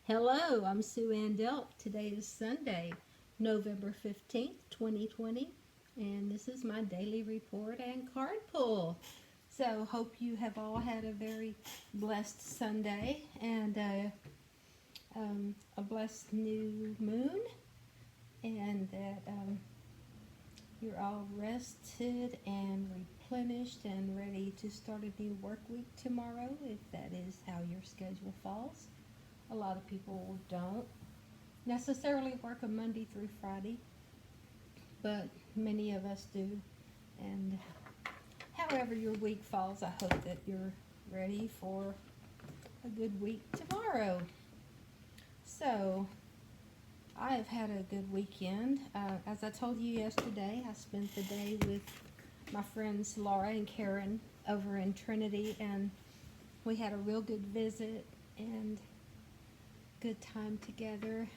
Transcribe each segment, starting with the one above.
Hello, I'm Sue Ann Delp. Today is Sunday, November 15th, 2020, and this is my daily report and card pull. So, hope you have all had a very blessed Sunday and a blessed new moon, and that you're all rested and replenished and ready to start a new work week tomorrow, if that is how your schedule falls. A lot of people don't necessarily work a Monday through Friday, but many of us do. And however your week falls, I hope that you're ready for a good week tomorrow. So, I have had a good weekend. As I told you yesterday, I spent the day with my friends Laura and Karen over in Trinity, and we had a real good visit and good time together,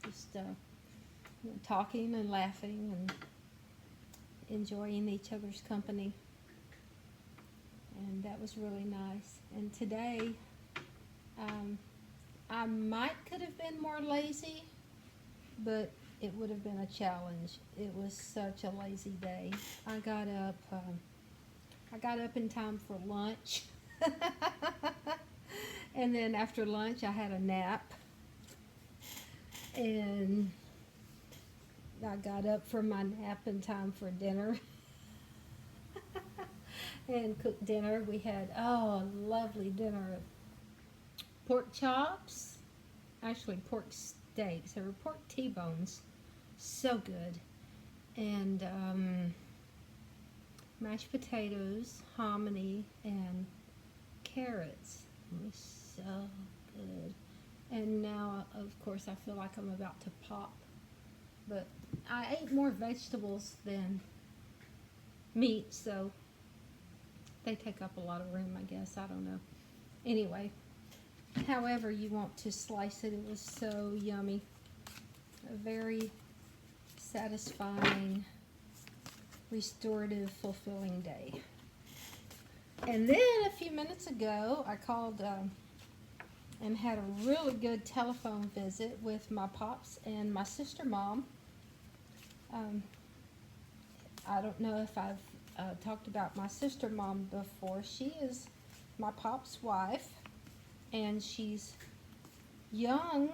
just talking and laughing and enjoying each other's company, and that was really nice. And today I could have been more lazy, but it would have been a challenge. It was such a lazy day. I got up in time for lunch. And then after lunch, I had a nap, and I got up from my nap in time for dinner and cooked dinner. We had, lovely dinner. Pork chops, actually pork steaks. They were pork T-bones. So good. And mashed potatoes, hominy, and carrots. It was so good. And now, of course, I feel like I'm about to pop. But I ate more vegetables than meat, so they take up a lot of room, I guess. I don't know. Anyway, however you want to slice it, it was so yummy. A very satisfying, restorative, fulfilling day. And then a few minutes ago, I called and had a really good telephone visit with my pops and my sister mom. I don't know if I've talked about my sister mom before. She is my pop's wife, and she's young.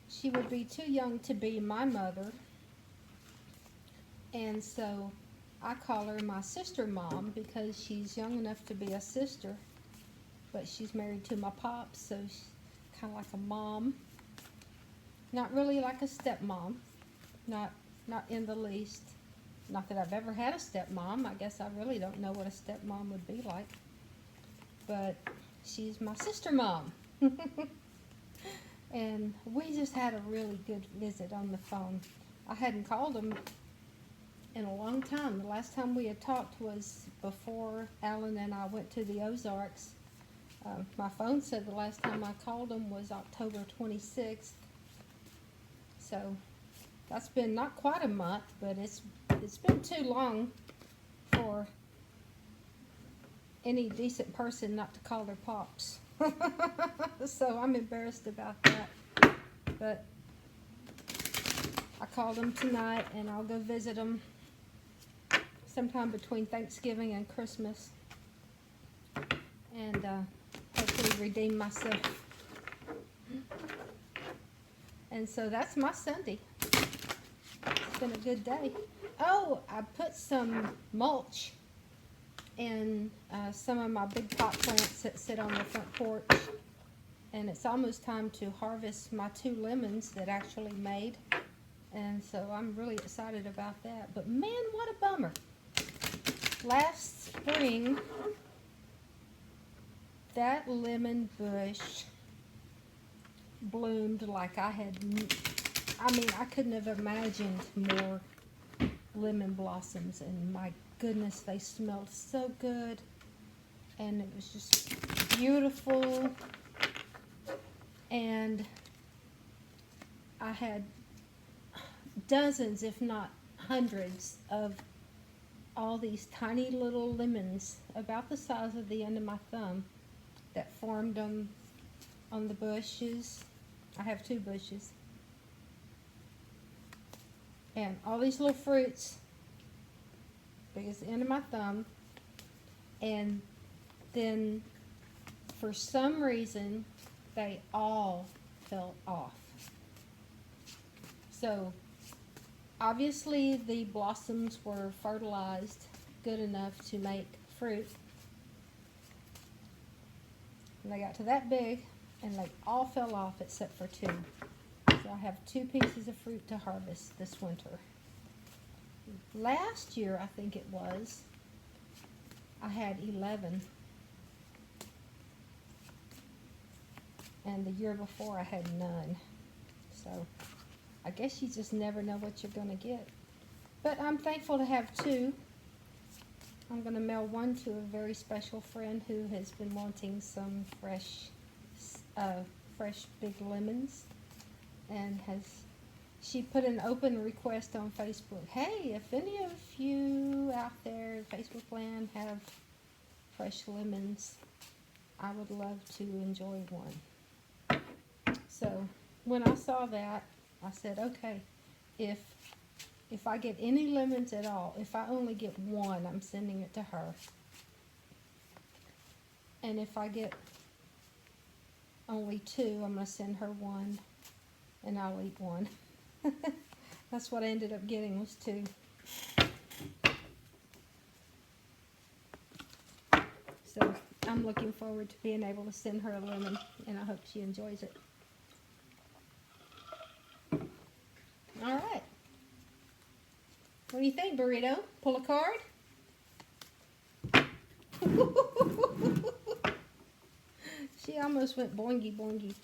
She would be too young to be my mother, and so I call her my sister mom because she's young enough to be a sister, but she's married to my pops, so she's kind of like a mom. Not really like a stepmom, not in the least. Not that I've ever had a stepmom. I guess I really don't know what a stepmom would be like, but she's my sister mom. And we just had a really good visit on the phone. I hadn't called them in a long time. The last time we had talked was before Alan and I went to the Ozarks. My phone said the last time I called them was October 26th. So that's been not quite a month, but it's been too long for any decent person not to call their pops. So I'm embarrassed about that. But I called them tonight, and I'll go visit them sometime between Thanksgiving and Christmas, and hopefully redeem myself. And so that's my Sunday. It's been a good day. Oh, I put some mulch in some of my big pot plants that sit on the front porch, and it's almost time to harvest my 2 lemons that actually made, and so I'm really excited about that. But man, what a bummer. Last spring, that lemon bush bloomed like I couldn't have imagined more lemon blossoms, and my goodness, they smelled so good, and it was just beautiful. And I had dozens, if not hundreds, of all these tiny little lemons about the size of the end of my thumb that formed them on the bushes. I have 2 bushes. And all these little fruits, big as the end of my thumb. And then for some reason, they all fell off. So obviously the blossoms were fertilized good enough to make fruit. And they got to that big and they all fell off except for 2. So I have 2 pieces of fruit to harvest this winter. Last year, I think it was, I had 11. And the year before I had none. So I guess you just never know what you're going to get. But I'm thankful to have 2. I'm going to mail one to a very special friend who has been wanting some fresh big lemons. And she put an open request on Facebook. Hey, if any of you out there in Facebook land have fresh lemons, I would love to enjoy one. So when I saw that, I said, okay, if I get any lemons at all, if I only get 1, I'm sending it to her. And if I get only 2, I'm going to send her 1, and I'll eat 1. That's what I ended up getting, was 2. So I'm looking forward to being able to send her a lemon, and I hope she enjoys it. All right. What do you think, Burrito? Pull a card? She almost went boingy boingy.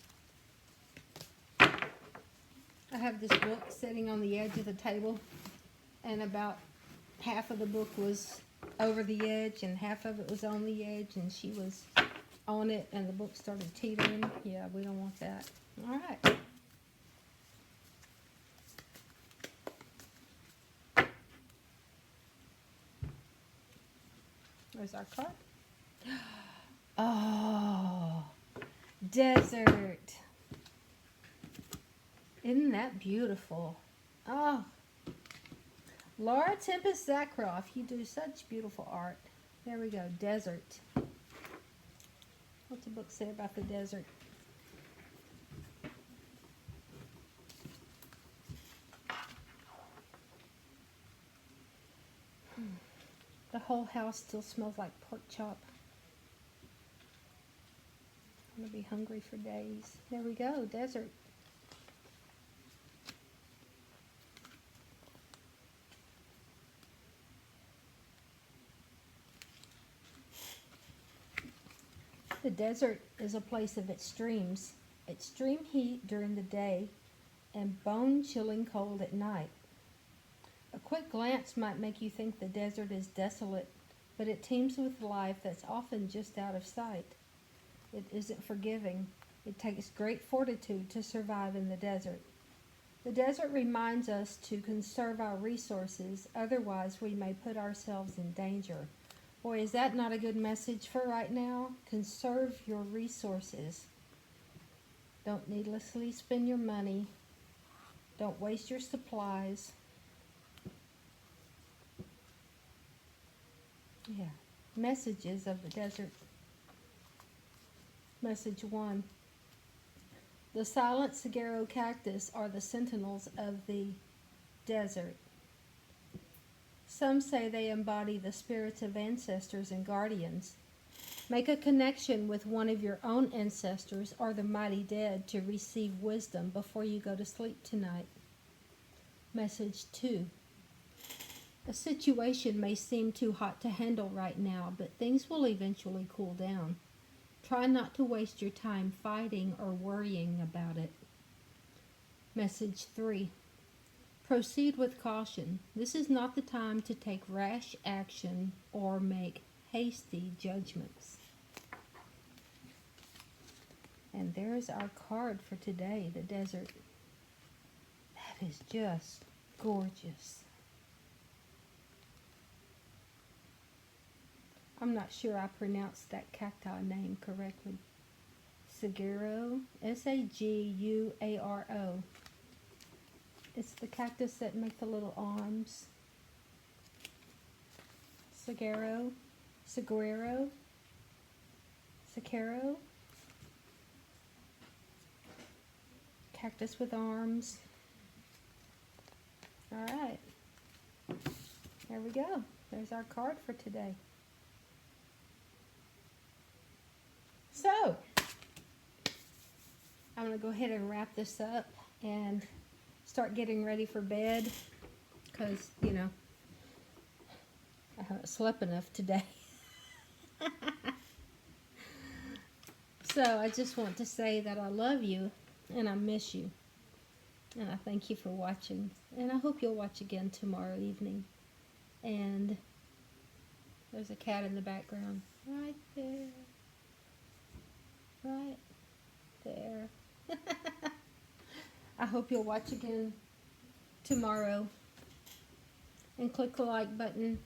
I have this book sitting on the edge of the table, and about half of the book was over the edge and half of it was on the edge, and she was on it and the book started teetering. Yeah, we don't want that. All right. There's our card. Oh, desert. Isn't that beautiful? Oh, Laura Tempest Zakroff, you do such beautiful art. There we go, desert. What's the book say about the desert? The whole house still smells like pork chop. I'm gonna be hungry for days. There we go, desert. The desert is a place of extreme heat during the day and bone-chilling cold at night. A quick glance might make you think the desert is desolate, but it teems with life that's often just out of sight. It isn't forgiving. It takes great fortitude to survive in the desert. The desert reminds us to conserve our resources, otherwise we may put ourselves in danger. Boy, is that not a good message for right now? Conserve your resources. Don't needlessly spend your money. Don't waste your supplies. Yeah. Messages of the desert. Message 1. The silent saguaro cactus are the sentinels of the desert. Some say they embody the spirits of ancestors and guardians. Make a connection with one of your own ancestors or the mighty dead to receive wisdom before you go to sleep tonight. Message 2. A situation may seem too hot to handle right now, but things will eventually cool down. Try not to waste your time fighting or worrying about it. Message 3. Proceed with caution. This is not the time to take rash action or make hasty judgments. And there's our card for today, the desert. That is just gorgeous. I'm not sure I pronounced that cacti name correctly. Saguaro, Saguaro. It's the cactus that make the little arms. Saguaro, Saguaro, Saguaro. Cactus with arms. All right. There we go. There's our card for today. So, I'm going to go ahead and wrap this up and start getting ready for bed because, you know, I haven't slept enough today. So, I just want to say that I love you and I miss you. And I thank you for watching. And I hope you'll watch again tomorrow evening. And there's a cat in the background. Right there. Right there. I hope you'll watch again tomorrow. And click the like button.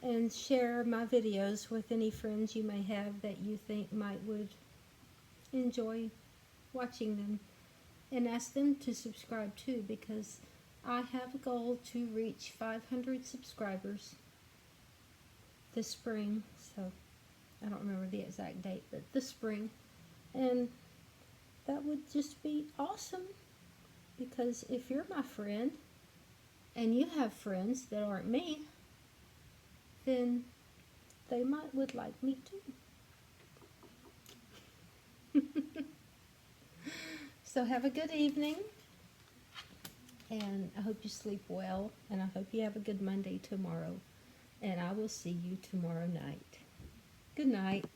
And share my videos with any friends you may have that you think would enjoy watching them. And ask them to subscribe too, because I have a goal to reach 500 subscribers this spring. So I don't remember the exact date, but this spring. And that would just be awesome, because if you're my friend and you have friends that aren't me, then they would like me too. So have a good evening, and I hope you sleep well, and I hope you have a good Monday tomorrow, and I will see you tomorrow night. Good night.